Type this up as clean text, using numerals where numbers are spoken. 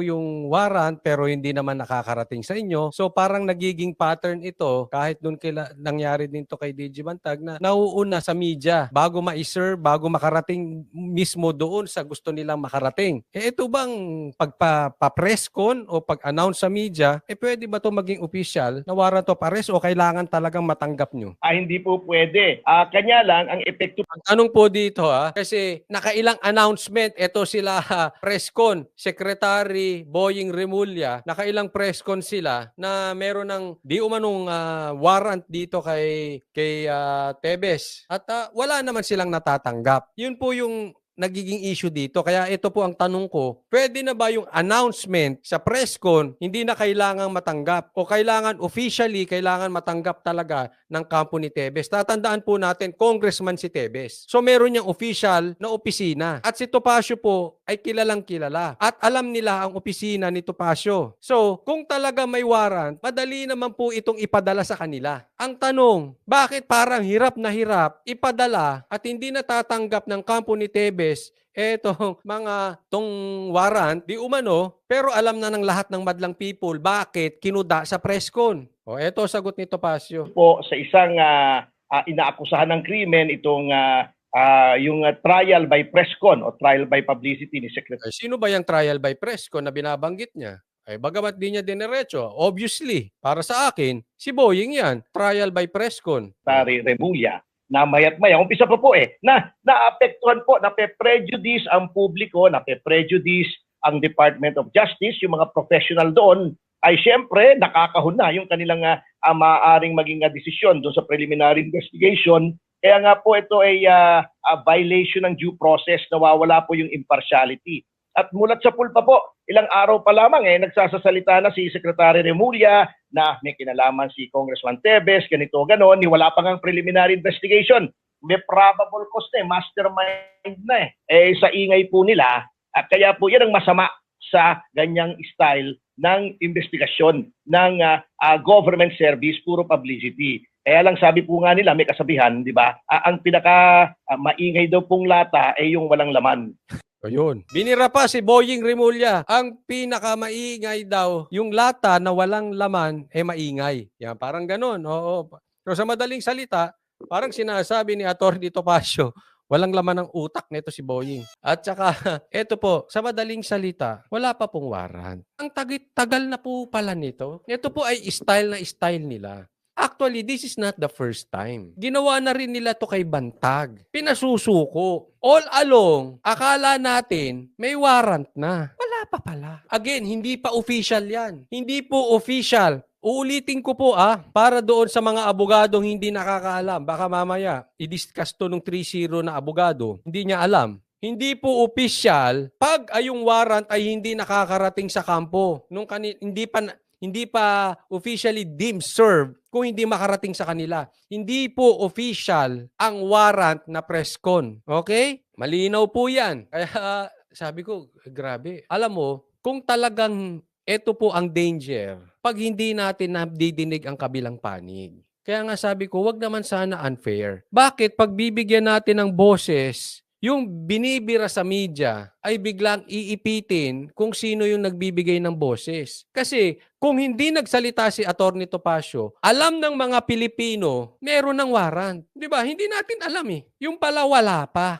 yung warrant pero hindi naman nakakarating sa inyo. So parang nagiging pattern ito kahit doon nangyari din to kay DG Bantag na nauuna sa media bago ma-serve, bago makarating mismo doon sa gusto nilang makarating. Ito bang pagpa-press con o pag-announce sa media, pwede ba to maging official na warrant of arrest o kailangan talagang matanggap nyo? Hindi po pwede. Kanya lang ang epekto. Ang tanong po dito kasi nakailang announcement, ito sila press con, Secretary Boying Remulla, nakailang press con sila na meron ng di umanong warrant dito kay Tebes at wala naman silang natatanggap. Yun po yung nagiging issue dito. Kaya ito po ang tanong ko, pwede na ba yung announcement sa press con hindi na kailangang matanggap o kailangan officially, kailangan matanggap talaga ng kampo ni Tebes? Tatandaan po natin, congressman si Tebes. So meron niyang official na opisina. At si Topacio po ay kilalang kilala. At alam nila ang opisina ni Topacio. So kung talaga may warrant, madali naman po itong ipadala sa kanila. Ang tanong, bakit parang hirap na hirap ipadala at hindi natatanggap ng kampo ni Tebes etong mga tong warrant di umano, pero alam na ng lahat ng madlang people bakit kinuda sa press con? O eto sagot ni Topacio. Po sa isang inaakusahan ng krimen itong yung trial by press con o trial by publicity ni Secretary. Sino ba yung trial by press con na binabanggit niya? Bagamat di niya dinerecho, obviously, para sa akin, si Boying yan, trial by press con. Secretary Remulla na mayat-maya, umpisa pa po na naapektuhan po, nape-prejudice ang publiko, nape-prejudice ang Department of Justice, yung mga professional doon, ay siyempre nakakahon na yung kanilang maaaring maging desisyon doon sa preliminary investigation. Kaya nga po ito ay violation ng due process, nawawala po yung impartiality. At mulat sa pulpa po, ilang araw pa lamang nagsasasalita na si Secretary Remulla na may kinalaman si Congressman Tebes, ganito, ganon, wala pa ngang preliminary investigation. May probable cause na mastermind na sa ingay po nila. At kaya po yan ang masama sa ganyang style ng investigasyon ng government service, puro publicity. Kaya lang sabi po nga nila, may kasabihan, di ba? Ang pinaka maingay daw pong lata ay yung walang laman. Ayun. Binira pa si Boying Remulla. Ang pinakamaingay daw, yung lata na walang laman, maingay. Yan, parang ganun. Oo. So sa madaling salita, parang sinasabi ni Atty. Topacio, walang laman ng utak nito si Boying. At saka, eto po, sa madaling salita, wala pa pong warrant. Ang tagal na po pala nito. Ito po ay style na style nila. Actually, this is not the first time. Ginawa na rin nila to kay Bantag. Pinasusuko. All along, akala natin may warrant na. Wala pa pala. Again, hindi pa official yan. Hindi po official. Uulitin ko po para doon sa mga abogadong hindi nakakaalam. Baka mamaya, i-discuss to nung 3-0 na abogado. Hindi niya alam. Hindi po official pag yung warrant ay hindi nakakarating sa kampo. Hindi pa officially deemed served kung hindi makarating sa kanila. Hindi po official ang warrant na press con. Okay? Malinaw po yan. Kaya sabi ko, grabe. Alam mo, kung talagang ito po ang danger, pag hindi natin nadidinig ang kabilang panig. Kaya nga sabi ko, wag naman sana unfair. Bakit pag bibigyan natin ng boses, yung binibira sa media ay biglang iipitin kung sino yung nagbibigay ng boses. Kasi kung hindi nagsalita si Atty. Topacio, alam ng mga Pilipino, meron ng warrant. Di ba? Hindi natin alam Yung pala wala pa.